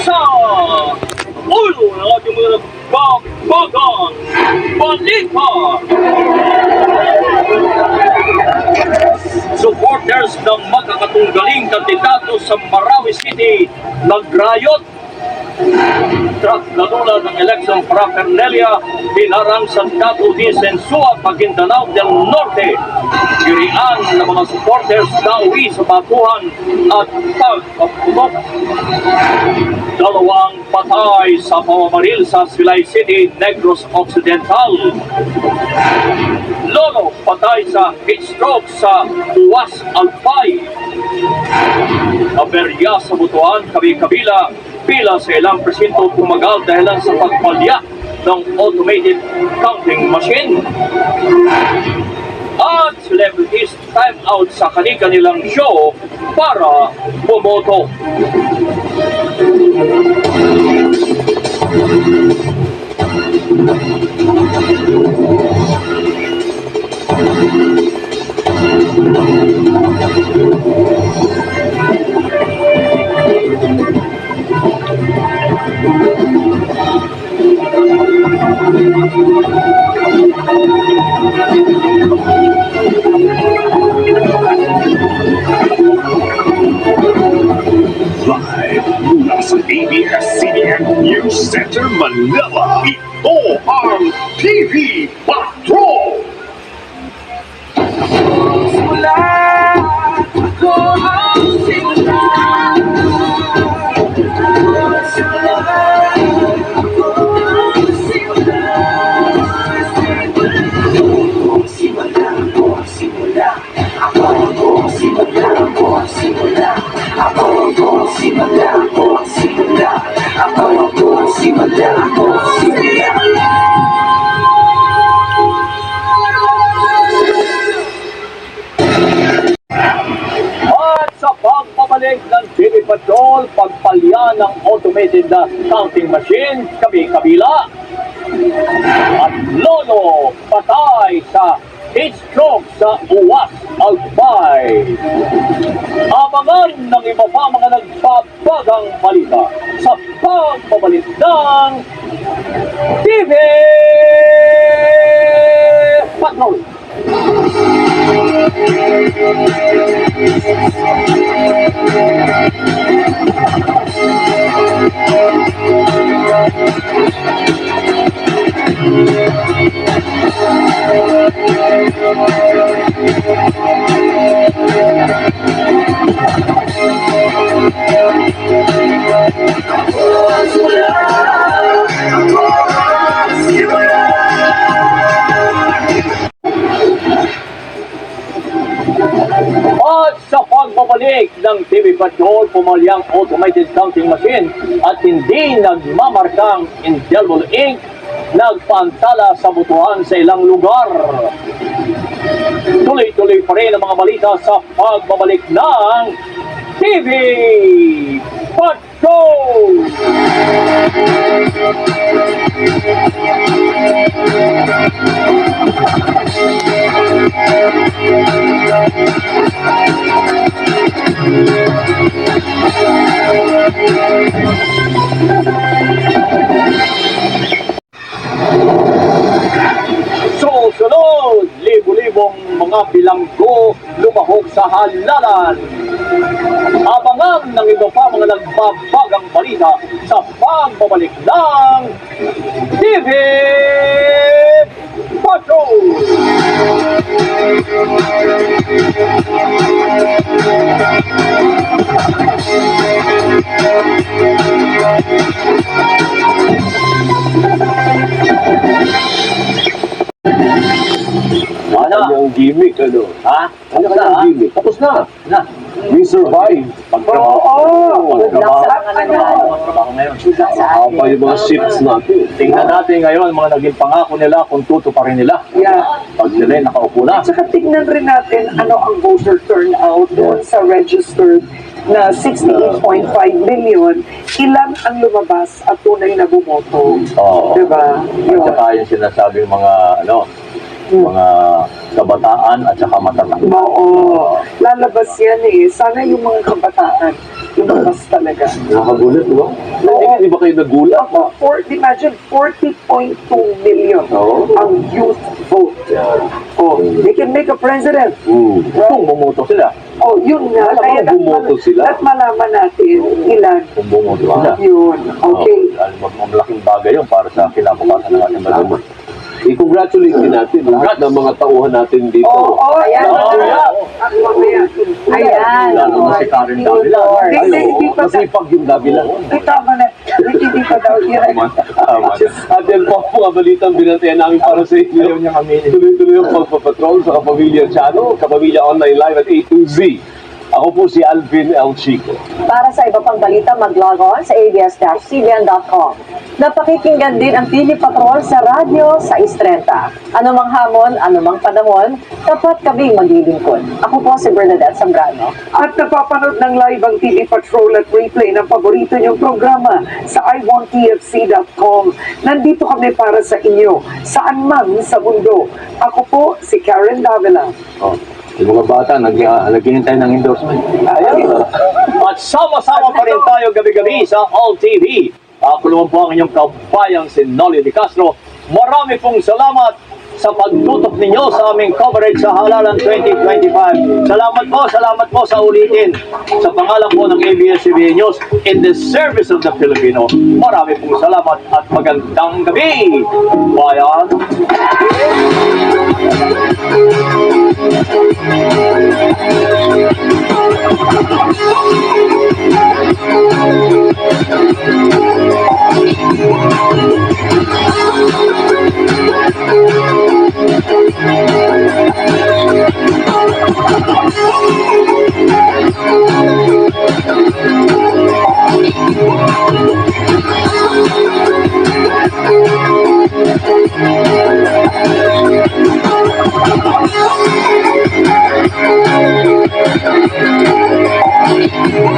sa ulo ng ating mga nagbabagang balita. Supporters ng magkakatunggaling kandidato sa Marawi City nagrayot. Truck na tulad ng election paraphernalia dilarang sa Dato di Sensua, Maguindanao del Norte. Girian ng mga supporters na uwi sa bakuhan at pagpaputok. Dalawang patay sa pamamaril sa Silay City, Negros Occidental. Lolo patay sa heat stroke sa Uwas, Albay. Aberya sa Butuan, Kabila pila sa ilang presinto tumagal dahilan sa pagpalya ng automated counting machine. At celebrities time out sa kanilang show para bumoto. Live mula sa ABS-CBN News Center, Manila, ito ang TV Patrol! Simula, ako ang simula. Simula, ako ang simula. Simula, ako ang simula. Ako ang simula, ako ang simula. Ako ang simula, ako ang simula. Ako ang simula, ako ang simula. Pagbabalik ng TV Patrol, pagpalya ng automated counting machine, kabila. At lolo patay sa heat stroke sa Uwas, Albay. Abangan ng iba pa mga nagbabagang balita sa pagbabalik ng TV Patrol. At sa pagbabalik ng TV Patrol, pumalyang automated counting machine at hindi nagmamarkang indelible ink, nagpantala sa butuhan sa ilang lugar. Tuloy-tuloy pa rin ang mga balita sa pagbabalik ng TV Patrol! Susunod, libo-libong mga bilanggo lumahok sa halalan. Abangan ng iba pa mga nagbabagang balita sa pagbabalik ng TV Patrol! Ano ang gimmick, ano? Ha? Ano ka ang gimmick? Tapos na. We survive. Oo! Trabaho ngayon. Pa yung mga shifts natin. Tingnan natin ngayon mga naging pangako nila kung tutuparin nila. Yeah. Pag sila nakaupo na. At saka tignan rin natin ano ang voter turnout doon sa registered na 68.5 million. Ilan ang lumabas at tunay na bumoto? Oo. Diba? At saka yung sinasabing mga mga kabataan at saka matatanda. Oo. Lalabas yan eh. Sana yung mga kabataan, lumabas talaga. Nakakagulat, di ba? Hindi ba kayo nagulat? Imagine, 40.2 million Oo. ang youth vote. Oh, they can make a president. Kung bumoto sila, Oh, yun nga. Alam mo, Kaya bumoto sila. at malaman natin ilan. kung bumoto sila. Yun. Okay. Malaking bagay yun para sa kinabukasan ng ating bansa. I-congratulate din natin lahat ng mga tauhan natin dito. Ayan. At mamaya. Ayan. Lalo na si Karen Davila. Hindi pa Masipag yung Davila. Ay, tama na. Hindi pa daw direct. At yan po ang mga balitang binantayan namin para sa inyo. Ayaw niyang aminin. Tuloy-tuloy yung pagpapatrol sa Kapamilya Channel, Kapamilya Online Live at A to Z. Ako po si Alvin El Chico. Para sa iba pang balita, mag-log on sa abs-cbn.com. Napakikinggan din ang TV Patrol sa radyo sa Istrenta. Anumang hamon, anumang panahon, tapat kaming maglilingkod. Ako po si Bernadette Zambrano. At napapanood ng live ang TV Patrol at replay ng paborito niyong programa sa iwanttfc.com. Nandito kami para sa inyo, saan man sa mundo. Ako po si Karen Davila. Oh, yung mga bata, naghihintay ng endorsement. At sama-sama pa rin tayo gabi-gabi sa All TV. Ako naman po ang inyong kabayang si Nolly De Castro. Marami pong salamat sa pagtutok ninyo sa aming coverage sa Halalan 2025. Salamat po sa ulitin. Sa pangalan po ng ABS-CBN News, in the service of the Filipino, marami pong salamat at magandang gabi. Bayan! Thank you.